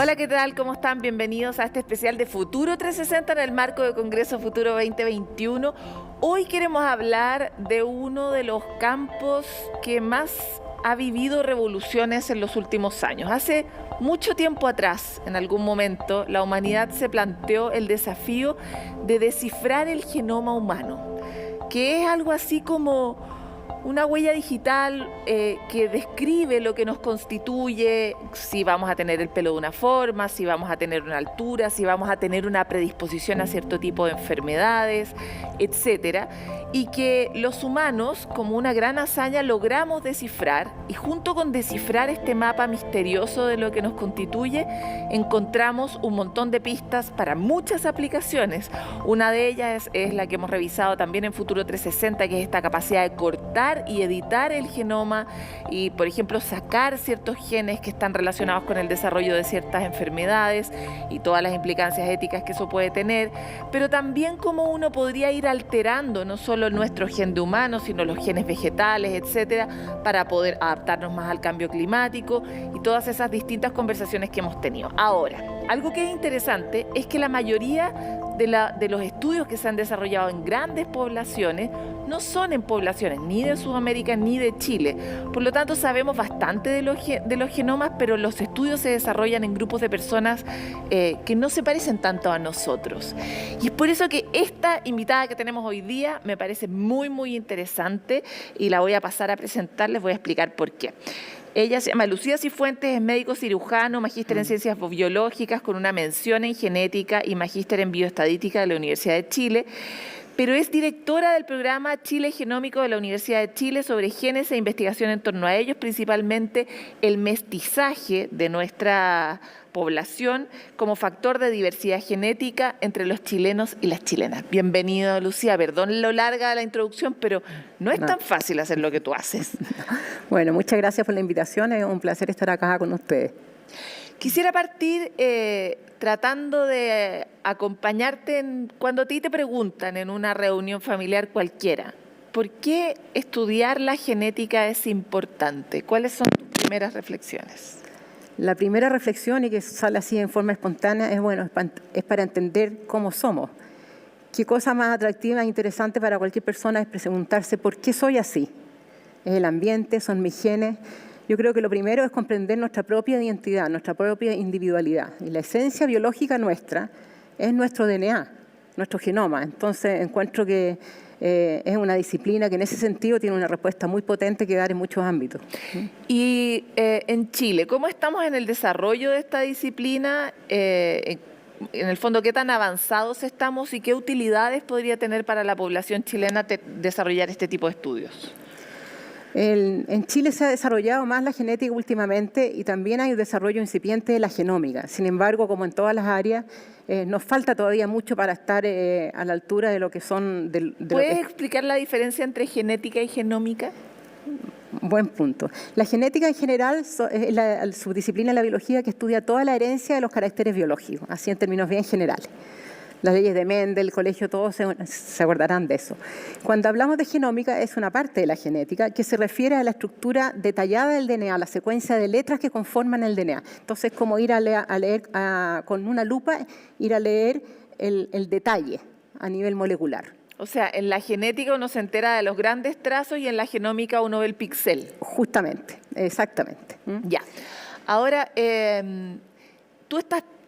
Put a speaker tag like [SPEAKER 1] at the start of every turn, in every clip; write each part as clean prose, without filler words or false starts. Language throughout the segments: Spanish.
[SPEAKER 1] Hola, ¿qué tal? ¿Cómo están? Bienvenidos a este especial de Futuro 360 en el marco de Congreso Futuro 2021. Hoy queremos hablar de uno de los campos que más ha vivido revoluciones en los últimos años. Hace mucho tiempo atrás, en algún momento, la humanidad se planteó el desafío de descifrar el genoma humano, que es algo así como una huella digital que describe lo que nos constituye, si vamos a tener el pelo de una forma, si vamos a tener una altura, si vamos a tener una predisposición a cierto tipo de enfermedades, etcétera, y que los humanos, como una gran hazaña, logramos descifrar, y junto con descifrar este mapa misterioso de lo que nos constituye, encontramos un montón de pistas para muchas aplicaciones. Una de ellas es la que hemos revisado también en Futuro 360, que es esta capacidad de cortar y editar el genoma y, por ejemplo, sacar ciertos genes que están relacionados con el desarrollo de ciertas enfermedades y todas las implicancias éticas que eso puede tener, pero también cómo uno podría ir alterando no solo nuestro gen de humano, sino los genes vegetales, etcétera, para poder adaptarnos más al cambio climático y todas esas distintas conversaciones que hemos tenido. Ahora, algo que es interesante es que la mayoría de los estudios que se han desarrollado en grandes poblaciones no son en poblaciones ni de Sudamérica ni de Chile. Por lo tanto, sabemos bastante de los genomas, pero los estudios se desarrollan en grupos de personas que no se parecen tanto a nosotros. Y es por eso que esta invitada que tenemos hoy día me parece muy, muy interesante y la voy a pasar a presentar, les voy a explicar por qué. Ella se llama Lucía Cifuentes, es médico cirujano, magíster en ciencias biológicas con una mención en genética y magíster en bioestadística de la Universidad de Chile, pero es directora del programa Chile Genómico de la Universidad de Chile sobre genes e investigación en torno a ellos, principalmente el mestizaje de nuestra población como factor de diversidad genética entre los chilenos y las chilenas. Bienvenido, Lucía. Perdón lo larga la introducción, pero no es tan fácil hacer lo que tú haces.
[SPEAKER 2] Bueno, muchas gracias por la invitación. Es un placer estar acá con ustedes.
[SPEAKER 1] Quisiera partir tratando de acompañarte cuando a ti te preguntan en una reunión familiar cualquiera, ¿por qué estudiar la genética es importante? ¿Cuáles son tus primeras reflexiones?
[SPEAKER 2] La primera reflexión, y que sale así en forma espontánea, es para entender cómo somos. Qué cosa más atractiva e interesante para cualquier persona es preguntarse ¿por qué soy así? ¿Es el ambiente? ¿Son mis genes? Yo creo que lo primero es comprender nuestra propia identidad, nuestra propia individualidad. Y la esencia biológica nuestra es nuestro DNA, nuestro genoma. Entonces encuentro que es una disciplina que en ese sentido tiene una respuesta muy potente que dar en muchos ámbitos.
[SPEAKER 1] Y en Chile, ¿cómo estamos en el desarrollo de esta disciplina? En el fondo, ¿qué tan avanzados estamos y qué utilidades podría tener para la población chilena desarrollar este tipo de estudios?
[SPEAKER 2] En Chile se ha desarrollado más la genética últimamente y también hay un desarrollo incipiente de la genómica. Sin embargo, como en todas las áreas, nos falta todavía mucho para estar a la altura de lo que son...
[SPEAKER 1] ¿Puedes explicar la diferencia entre genética y genómica?
[SPEAKER 2] Buen punto. La genética en general es la subdisciplina de la biología que estudia toda la herencia de los caracteres biológicos, así en términos bien generales. Las leyes de Mendel, el colegio, todos se acordarán de eso. Cuando hablamos de genómica, es una parte de la genética que se refiere a la estructura detallada del DNA, la secuencia de letras que conforman el DNA. Entonces, como ir a leer con una lupa, ir a leer el detalle a nivel molecular.
[SPEAKER 1] O sea, en la genética uno se entera de los grandes trazos y en la genómica uno ve el píxel.
[SPEAKER 2] Justamente, exactamente.
[SPEAKER 1] Ya. Ahora, tú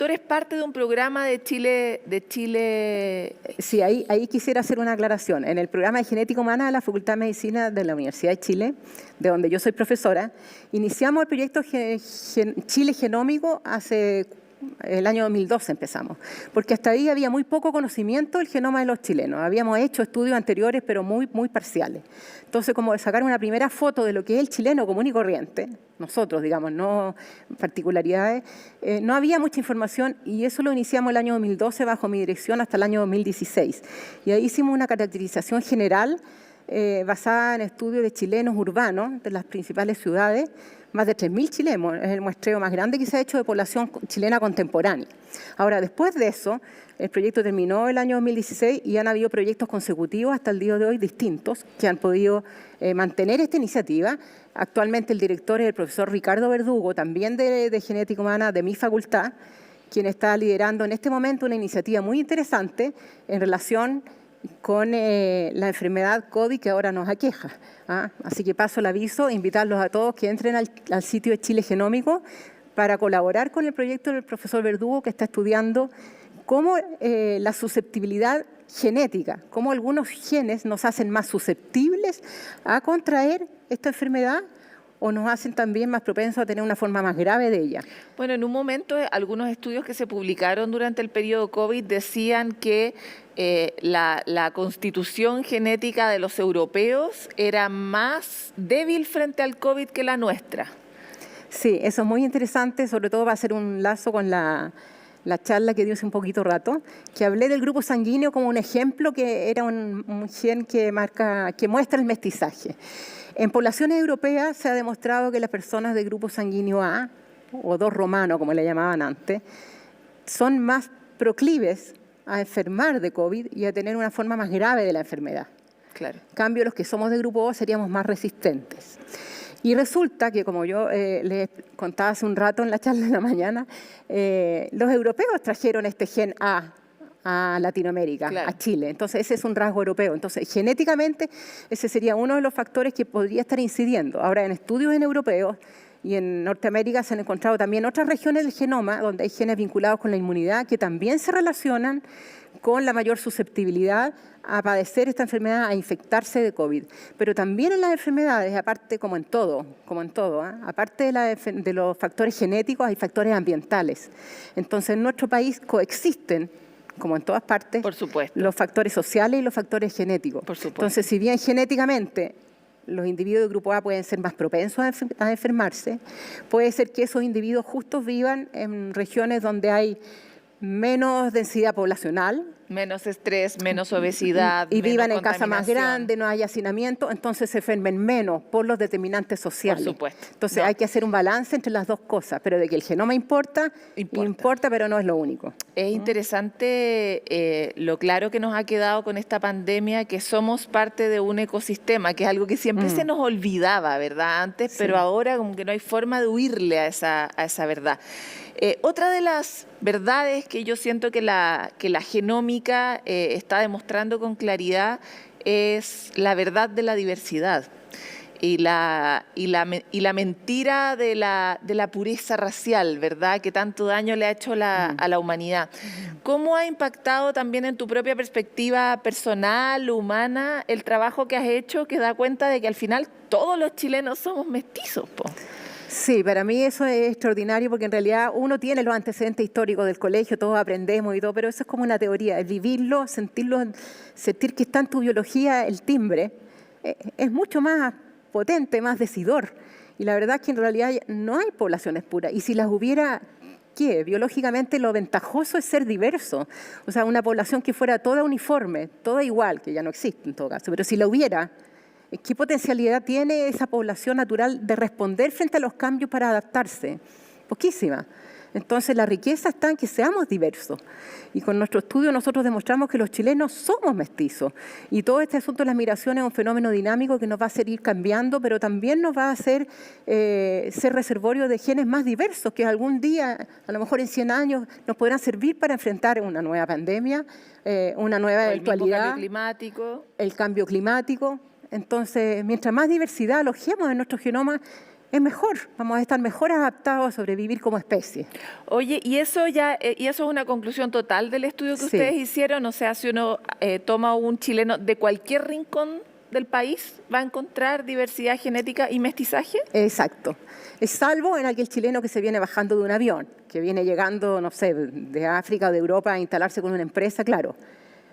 [SPEAKER 1] eres parte de un programa de Chile.
[SPEAKER 2] Sí, ahí quisiera hacer una aclaración. En el programa de genética humana de la Facultad de Medicina de la Universidad de Chile, de donde yo soy profesora, iniciamos el proyecto Chile Genómico hace el año 2012 empezamos, porque hasta ahí había muy poco conocimiento del genoma de los chilenos. Habíamos hecho estudios anteriores, pero muy parciales. Entonces, como sacar una primera foto de lo que es el chileno común y corriente, nosotros, digamos, no particularidades, no había mucha información y eso lo iniciamos el año 2012 bajo mi dirección hasta el año 2016. Y ahí hicimos una caracterización general basada en estudios de chilenos urbanos de las principales ciudades más de 3.000 chilenos. Es el muestreo más grande que se ha hecho de población chilena contemporánea. Ahora, después de eso, el proyecto terminó el año 2016 y han habido proyectos consecutivos hasta el día de hoy distintos que han podido mantener esta iniciativa. Actualmente el director es el profesor Ricardo Verdugo, también de Genética Humana de mi facultad, quien está liderando en este momento una iniciativa muy interesante en relación con la enfermedad COVID que ahora nos aqueja. Así que paso el aviso, invitarlos a todos que entren al sitio de Chile Genómico para colaborar con el proyecto del profesor Verdugo, que está estudiando cómo la susceptibilidad genética, cómo algunos genes nos hacen más susceptibles a contraer esta enfermedad o nos hacen también más propensos a tener una forma más grave de ella.
[SPEAKER 1] Bueno, en un momento algunos estudios que se publicaron durante el periodo COVID decían que la constitución genética de los europeos era más débil frente al COVID que la nuestra.
[SPEAKER 2] Sí, eso es muy interesante, sobre todo va a ser un lazo con la charla que dio hace un poquito rato, que hablé del grupo sanguíneo como un ejemplo que era un gen que muestra el mestizaje. En poblaciones europeas se ha demostrado que las personas de grupo sanguíneo A, o 2 romano, como le llamaban antes, son más proclives a enfermar de COVID y a tener una forma más grave de la enfermedad.
[SPEAKER 1] Claro.
[SPEAKER 2] En cambio, los que somos de grupo O seríamos más resistentes. Y resulta que, como yo les contaba hace un rato en la charla de la mañana, los europeos trajeron este gen A Latinoamérica, claro, a Chile. Entonces, ese es un rasgo europeo. Entonces, genéticamente, ese sería uno de los factores que podría estar incidiendo. Ahora, en estudios en europeos y en Norteamérica se han encontrado también otras regiones del genoma donde hay genes vinculados con la inmunidad que también se relacionan con la mayor susceptibilidad a padecer esta enfermedad, a infectarse de COVID. Pero también en las enfermedades, aparte como en todo, aparte de los factores genéticos, hay factores ambientales. Entonces, en nuestro país coexisten, como en todas partes,
[SPEAKER 1] por supuesto,
[SPEAKER 2] los factores sociales y los factores genéticos.
[SPEAKER 1] Por supuesto.
[SPEAKER 2] Entonces, si bien genéticamente los individuos de grupo A pueden ser más propensos a enfermarse, puede ser que esos individuos justos vivan en regiones donde hay menos densidad poblacional,
[SPEAKER 1] menos estrés, menos obesidad,
[SPEAKER 2] y
[SPEAKER 1] menos
[SPEAKER 2] vivan en casa más grande, no hay hacinamiento, entonces se enfermen menos por los determinantes sociales.
[SPEAKER 1] Por supuesto.
[SPEAKER 2] Entonces hay que hacer un balance entre las dos cosas, pero de que el genoma importa, pero no es lo único.
[SPEAKER 1] Es interesante lo claro que nos ha quedado con esta pandemia, que somos parte de un ecosistema, que es algo que siempre se nos olvidaba, ¿verdad? Antes, sí, pero ahora como que no hay forma de huirle a esa verdad. Otra de las verdades que yo siento que la genómica está demostrando con claridad es la verdad de la diversidad y la mentira de la pureza racial, ¿verdad? Que tanto daño le ha hecho a la humanidad. ¿Cómo ha impactado también en tu propia perspectiva personal, humana, el trabajo que has hecho que da cuenta de que al final todos los chilenos somos mestizos, po?
[SPEAKER 2] Sí, para mí eso es extraordinario porque en realidad uno tiene los antecedentes históricos del colegio, todos aprendemos y todo, pero eso es como una teoría, el vivirlo, sentir que está en tu biología el timbre, es mucho más potente, más decidor. Y la verdad es que en realidad no hay poblaciones puras y si las hubiera, ¿qué? Biológicamente lo ventajoso es ser diverso, o sea, una población que fuera toda uniforme, toda igual, que ya no existe en todo caso, pero si la hubiera, ¿qué potencialidad tiene esa población natural de responder frente a los cambios para adaptarse? Poquísima. Entonces, la riqueza está en que seamos diversos. Y con nuestro estudio nosotros demostramos que los chilenos somos mestizos. Y todo este asunto de las migraciones es un fenómeno dinámico que nos va a hacer ir cambiando, pero también nos va a hacer ser reservorio de genes más diversos, que algún día, a lo mejor en 100 años, nos podrán servir para enfrentar una nueva pandemia, una nueva eventualidad. El cambio climático. Entonces, mientras más diversidad alojemos en nuestro genoma, es mejor, vamos a estar mejor adaptados a sobrevivir como especie.
[SPEAKER 1] Oye, ¿y eso es una conclusión total del estudio que ustedes hicieron? O sea, si uno toma un chileno de cualquier rincón del país, ¿va a encontrar diversidad genética y mestizaje?
[SPEAKER 2] Exacto. Es salvo en aquel chileno que se viene bajando de un avión, que viene llegando, no sé, de África o de Europa a instalarse con una empresa, claro.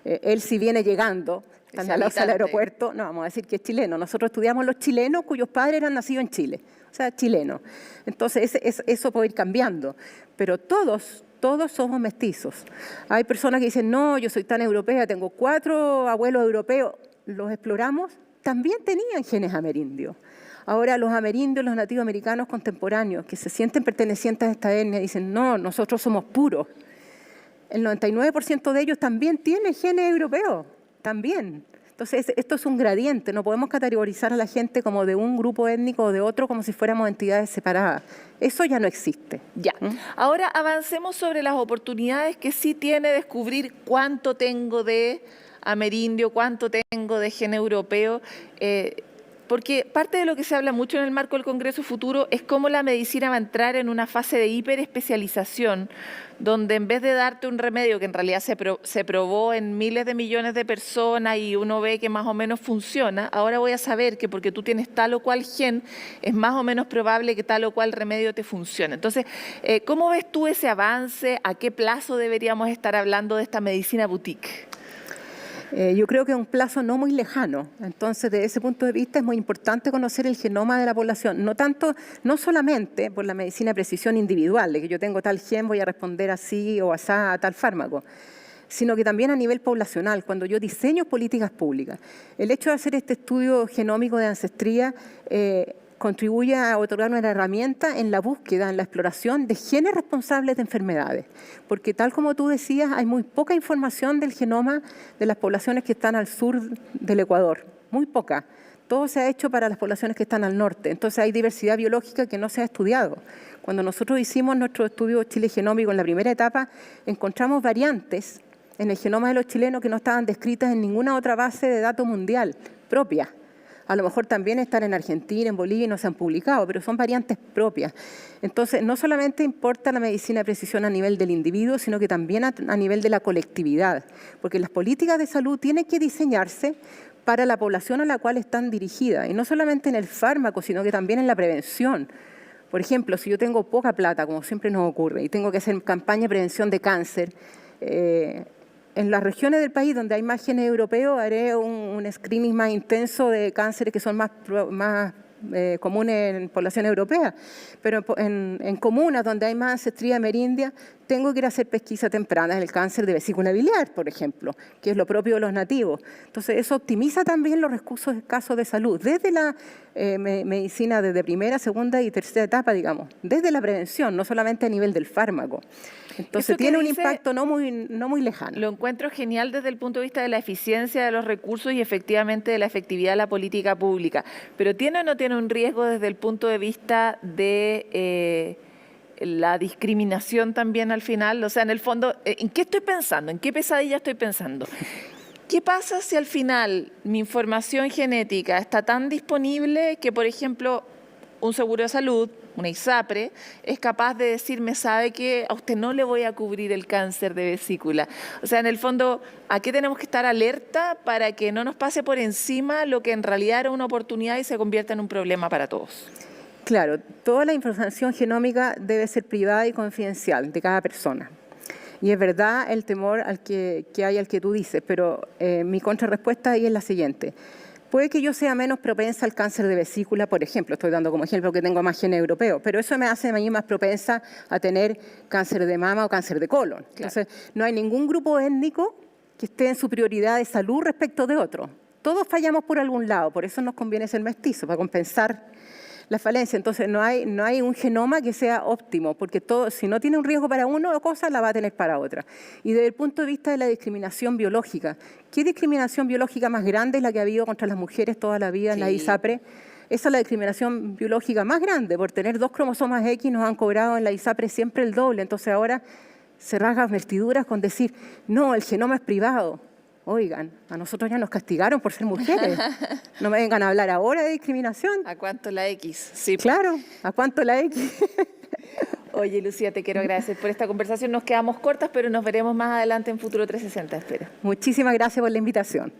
[SPEAKER 2] Él si viene llegando, están al aeropuerto, no vamos a decir que es chileno. Nosotros estudiamos los chilenos cuyos padres eran nacidos en Chile, o sea, chilenos. Entonces, eso puede ir cambiando, pero todos somos mestizos. Hay personas que dicen, no, yo soy tan europea, tengo 4 abuelos europeos. Los exploramos, también tenían genes amerindios. Ahora los amerindios, los nativos americanos contemporáneos, que se sienten pertenecientes a esta etnia, dicen, no, nosotros somos puros. El 99% de ellos también tiene genes europeos, también. Entonces, esto es un gradiente, no podemos categorizar a la gente como de un grupo étnico o de otro como si fuéramos entidades separadas. Eso ya no existe.
[SPEAKER 1] Ya. Ahora avancemos sobre las oportunidades que sí tiene descubrir cuánto tengo de amerindio, cuánto tengo de gen europeo, porque parte de lo que se habla mucho en el marco del Congreso Futuro es cómo la medicina va a entrar en una fase de hiperespecialización, donde en vez de darte un remedio que en realidad se probó en miles de millones de personas y uno ve que más o menos funciona, ahora voy a saber que porque tú tienes tal o cual gen, es más o menos probable que tal o cual remedio te funcione. Entonces, ¿cómo ves tú ese avance? ¿A qué plazo deberíamos estar hablando de esta medicina boutique?
[SPEAKER 2] Yo creo que es un plazo no muy lejano. Entonces, desde ese punto de vista es muy importante conocer el genoma de la población. No solamente por la medicina de precisión individual, de que yo tengo tal gen, voy a responder así o asá a tal fármaco, sino que también a nivel poblacional, cuando yo diseño políticas públicas. El hecho de hacer este estudio genómico de ancestría contribuye a otorgar una herramienta en la búsqueda, en la exploración de genes responsables de enfermedades. Porque tal como tú decías, hay muy poca información del genoma de las poblaciones que están al sur del Ecuador, muy poca. Todo se ha hecho para las poblaciones que están al norte, entonces hay diversidad biológica que no se ha estudiado. Cuando nosotros hicimos nuestro estudio Chile genómico en la primera etapa, encontramos variantes en el genoma de los chilenos que no estaban descritas en ninguna otra base de datos mundial propia. A lo mejor también están en Argentina, en Bolivia y no se han publicado, pero son variantes propias. Entonces, no solamente importa la medicina de precisión a nivel del individuo, sino que también a nivel de la colectividad, porque las políticas de salud tienen que diseñarse para la población a la cual están dirigidas, y no solamente en el fármaco, sino que también en la prevención. Por ejemplo, si yo tengo poca plata, como siempre nos ocurre, y tengo que hacer campaña de prevención de cáncer, en las regiones del país donde hay más genes europeos haré un screening más intenso de cánceres que son más comunes en población europea, pero en comunas donde hay más ancestría amerindia tengo que ir a hacer pesquisa temprana en el cáncer de vesícula biliar, por ejemplo, que es lo propio de los nativos. Entonces eso optimiza también los recursos escasos de salud, desde la medicina desde primera, segunda y tercera etapa, digamos, desde la prevención, no solamente a nivel del fármaco. Entonces tiene un impacto no muy lejano.
[SPEAKER 1] Lo encuentro genial desde el punto de vista de la eficiencia de los recursos y efectivamente de la efectividad de la política pública. Pero ¿tiene o no tiene un riesgo desde el punto de vista de la discriminación también al final? O sea, en el fondo, ¿en qué estoy pensando? ¿En qué pesadilla estoy pensando? ¿Qué pasa si al final mi información genética está tan disponible que, por ejemplo, un seguro de salud, una ISAPRE, es capaz de decirme, sabe que a usted no le voy a cubrir el cáncer de vesícula? O sea, en el fondo, ¿a qué tenemos que estar alerta para que no nos pase por encima lo que en realidad era una oportunidad y se convierta en un problema para todos?
[SPEAKER 2] Claro, toda la información genómica debe ser privada y confidencial de cada persona. Y es verdad el temor al que hay al que tú dices, pero mi contrarrespuesta ahí es la siguiente. Puede que yo sea menos propensa al cáncer de vesícula, por ejemplo, estoy dando como ejemplo que tengo más genes europeos, pero eso me hace a mí más propensa a tener cáncer de mama o cáncer de colon. Claro. Entonces, no hay ningún grupo étnico que esté en su prioridad de salud respecto de otro. Todos fallamos por algún lado, por eso nos conviene ser mestizos, para compensar la falencia. Entonces, no hay un genoma que sea óptimo, porque si no tiene un riesgo para uno o cosa, la va a tener para otra. Y desde el punto de vista de la discriminación biológica, ¿qué discriminación biológica más grande es la que ha habido contra las mujeres toda la vida en la ISAPRE? Esa es la discriminación biológica más grande. Por tener 2 cromosomas X nos han cobrado en la ISAPRE siempre el doble. Entonces ahora se rasgan vestiduras con decir, no, el genoma es privado. Oigan, a nosotros ya nos castigaron por ser mujeres. No me vengan a hablar ahora de discriminación.
[SPEAKER 1] ¿A cuánto la X? Sí.
[SPEAKER 2] Claro, ¿a cuánto la X?
[SPEAKER 1] Oye, Lucía, te quiero agradecer por esta conversación. Nos quedamos cortas, pero nos veremos más adelante en Futuro 360, espero.
[SPEAKER 2] Muchísimas gracias por la invitación.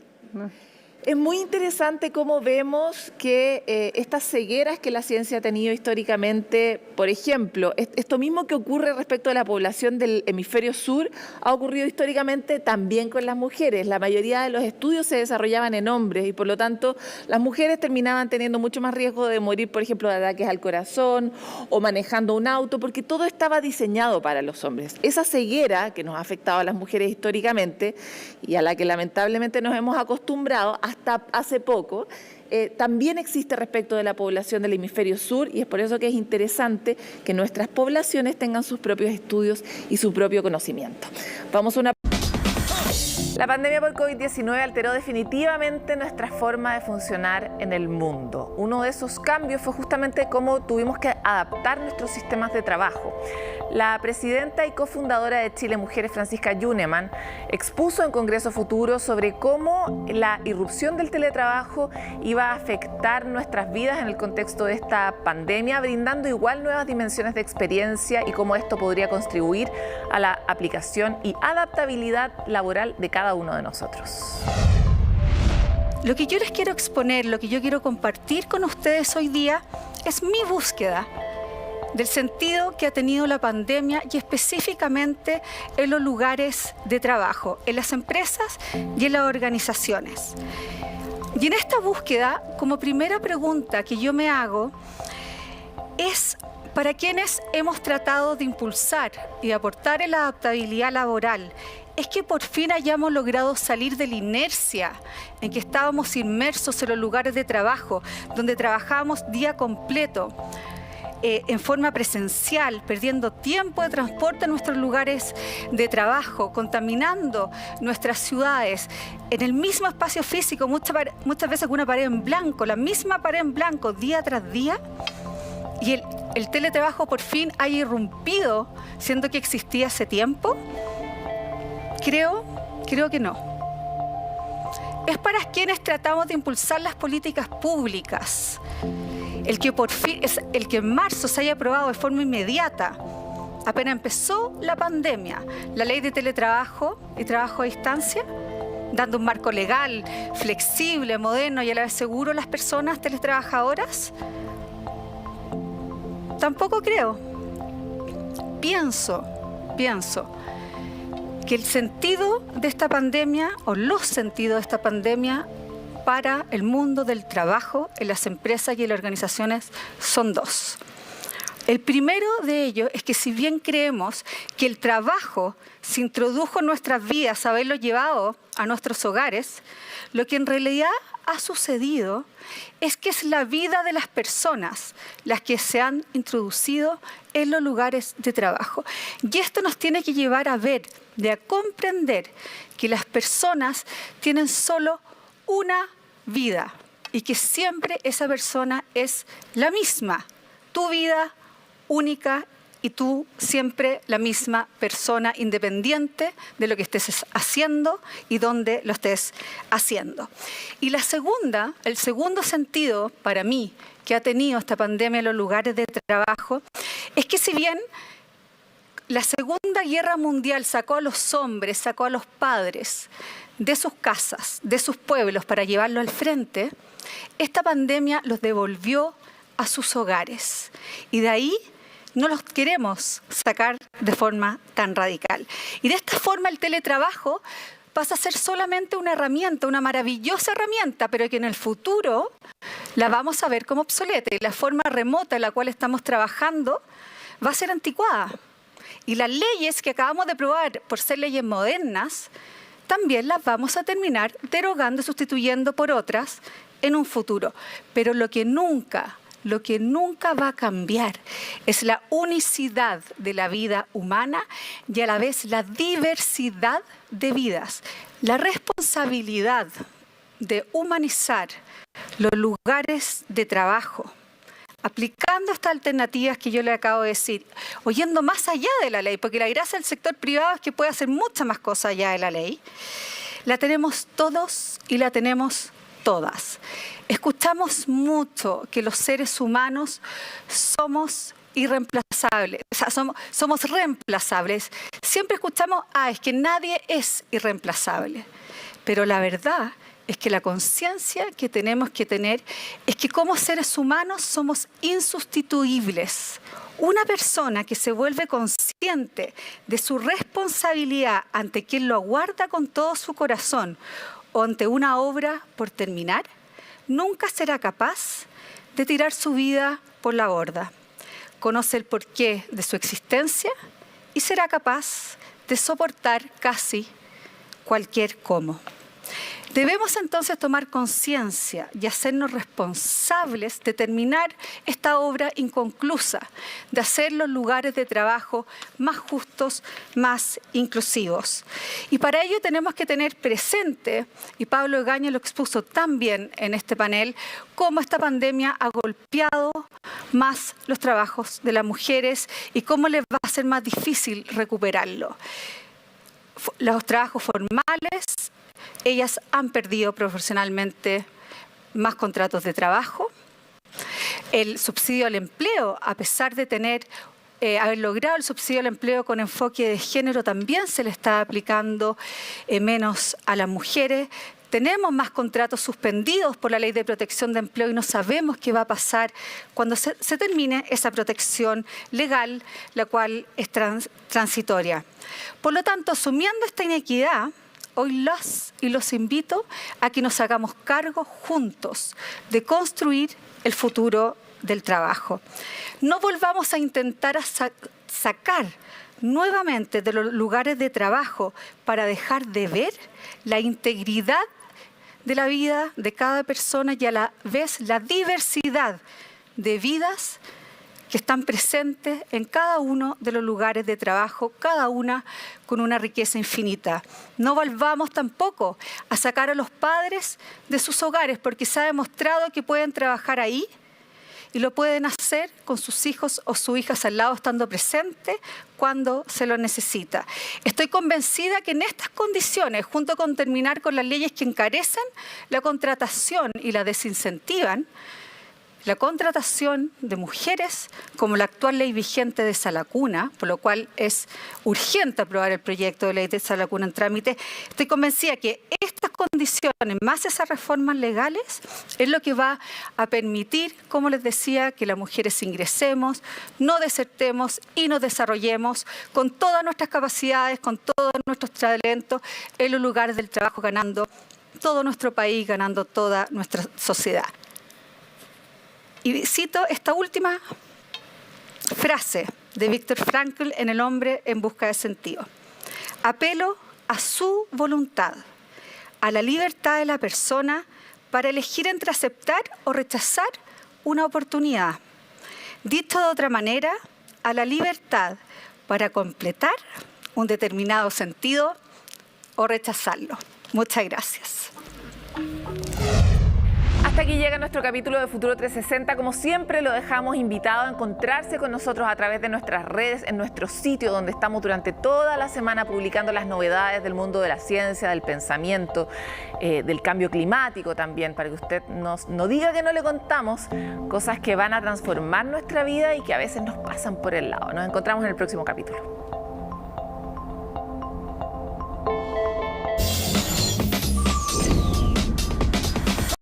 [SPEAKER 1] Es muy interesante cómo vemos que estas cegueras que la ciencia ha tenido históricamente, por ejemplo, esto mismo que ocurre respecto a la población del hemisferio sur, ha ocurrido históricamente también con las mujeres. La mayoría de los estudios se desarrollaban en hombres y por lo tanto las mujeres terminaban teniendo mucho más riesgo de morir, por ejemplo, de ataques al corazón o manejando un auto, porque todo estaba diseñado para los hombres. Esa ceguera que nos ha afectado a las mujeres históricamente y a la que lamentablemente nos hemos acostumbrado, hasta hasta hace poco, también existe respecto de la población del hemisferio sur, y es por eso que es interesante que nuestras poblaciones tengan sus propios estudios y su propio conocimiento. Vamos a una... La pandemia por COVID-19 alteró definitivamente nuestra forma de funcionar en el mundo. Uno de esos cambios fue justamente cómo tuvimos que adaptar nuestros sistemas de trabajo. La presidenta y cofundadora de Chile Mujeres, Francisca Yunemann, expuso en Congreso Futuro sobre cómo la irrupción del teletrabajo iba a afectar nuestras vidas en el contexto de esta pandemia, brindando igual nuevas dimensiones de experiencia y cómo esto podría contribuir a la aplicación y adaptabilidad laboral de cada uno de nosotros.
[SPEAKER 3] Lo que yo les quiero exponer, lo que yo quiero compartir con ustedes hoy día es mi búsqueda del sentido que ha tenido la pandemia y específicamente en los lugares de trabajo, en las empresas y en las organizaciones. Y en esta búsqueda, como primera pregunta que yo me hago, es para quienes hemos tratado de impulsar y aportar en la adaptabilidad laboral, es que por fin hayamos logrado salir de la inercia en que estábamos inmersos en los lugares de trabajo, donde trabajábamos día completo, en forma presencial, perdiendo tiempo de transporte en nuestros lugares de trabajo, contaminando nuestras ciudades, en el mismo espacio físico, muchas veces con una pared en blanco, la misma pared en blanco día tras día, y el teletrabajo por fin haya irrumpido, siendo que existía hace tiempo. Creo que no. Es para quienes tratamos de impulsar las políticas públicas. El que en marzo se haya aprobado de forma inmediata, apenas empezó la pandemia, la ley de teletrabajo y trabajo a distancia, dando un marco legal, flexible, moderno y a la vez seguro a las personas teletrabajadoras. Tampoco creo. Pienso que el sentido de esta pandemia, o los sentidos de esta pandemia para el mundo del trabajo en las empresas y en las organizaciones son dos. El primero de ellos es que si bien creemos que el trabajo se introdujo en nuestras vidas, haberlo llevado a nuestros hogares, lo que en realidad ha sucedido es que es la vida de las personas las que se han introducido en los lugares de trabajo. Y esto nos tiene que llevar a ver, a comprender que las personas tienen solo una vida y que siempre esa persona es la misma, tu vida única y tú siempre la misma persona, independiente de lo que estés haciendo y dónde lo estés haciendo. Y el segundo sentido para mí que ha tenido esta pandemia en los lugares de trabajo es que si bien la Segunda Guerra Mundial sacó a los hombres, sacó a los padres de sus casas, de sus pueblos para llevarlos al frente, esta pandemia los devolvió a sus hogares. Y de ahí no los queremos sacar de forma tan radical. Y de esta forma el teletrabajo pasa a ser solamente una herramienta, una maravillosa herramienta, pero que en el futuro la vamos a ver como obsoleta. Y la forma remota en la cual estamos trabajando va a ser anticuada. Y las leyes que acabamos de aprobar por ser leyes modernas, también las vamos a terminar derogando y sustituyendo por otras en un futuro. Pero lo que nunca va a cambiar es la unicidad de la vida humana y a la vez la diversidad de vidas. La responsabilidad de humanizar los lugares de trabajo, aplicando estas alternativas que yo le acabo de decir, o yendo más allá de la ley, porque la gracia del sector privado es que puede hacer muchas más cosas allá de la ley, la tenemos todos y la tenemos todas. Escuchamos mucho que los seres humanos somos irreemplazables, o sea, somos reemplazables. Siempre escuchamos, es que nadie es irreemplazable. Pero la verdad es que la conciencia que tenemos que tener es que como seres humanos somos insustituibles. Una persona que se vuelve consciente de su responsabilidad ante quien lo aguarda con todo su corazón o ante una obra por terminar, nunca será capaz de tirar su vida por la borda. Conoce el porqué de su existencia y será capaz de soportar casi cualquier cómo. Debemos entonces tomar conciencia y hacernos responsables de terminar esta obra inconclusa, de hacer los lugares de trabajo más justos, más inclusivos. Y para ello tenemos que tener presente, y Pablo Egaña lo expuso tan bien en este panel, cómo esta pandemia ha golpeado más los trabajos de las mujeres y cómo les va a ser más difícil recuperarlo. Los trabajos formales, ellas han perdido profesionalmente más contratos de trabajo. El subsidio al empleo, a pesar de haber logrado el subsidio al empleo con enfoque de género, también se le está aplicando menos a las mujeres. Tenemos más contratos suspendidos por la Ley de Protección de Empleo y no sabemos qué va a pasar cuando se termine esa protección legal, la cual es transitoria. Por lo tanto, asumiendo esta inequidad, hoy los invito a que nos hagamos cargo juntos de construir el futuro del trabajo. No volvamos a intentar sacar nuevamente de los lugares de trabajo para dejar de ver la integridad de la vida de cada persona y a la vez la diversidad de vidas que están presentes en cada uno de los lugares de trabajo, cada una con una riqueza infinita. No volvamos tampoco a sacar a los padres de sus hogares, porque se ha demostrado que pueden trabajar ahí y lo pueden hacer con sus hijos o sus hijas al lado, estando presentes cuando se lo necesita. Estoy convencida que en estas condiciones, junto con terminar con las leyes que encarecen la contratación y la desincentivan, la contratación de mujeres, como la actual ley vigente de Salacuna, por lo cual es urgente aprobar el proyecto de ley de Salacuna en trámite, estoy convencida que estas condiciones, más esas reformas legales, es lo que va a permitir, como les decía, que las mujeres ingresemos, no desertemos y nos desarrollemos con todas nuestras capacidades, con todos nuestros talentos en los lugares del trabajo, ganando todo nuestro país, ganando toda nuestra sociedad. Y cito esta última frase de Viktor Frankl en El hombre en busca de sentido. Apelo a su voluntad, a la libertad de la persona para elegir entre aceptar o rechazar una oportunidad. Dicho de otra manera, a la libertad para completar un determinado sentido o rechazarlo. Muchas gracias.
[SPEAKER 1] Hasta aquí llega nuestro capítulo de Futuro 360. Como siempre, lo dejamos invitado a encontrarse con nosotros a través de nuestras redes, en nuestro sitio, donde estamos durante toda la semana publicando las novedades del mundo de la ciencia, del pensamiento, del cambio climático también, para que usted no diga que no le contamos cosas que van a transformar nuestra vida y que a veces nos pasan por el lado. Nos encontramos en el próximo capítulo.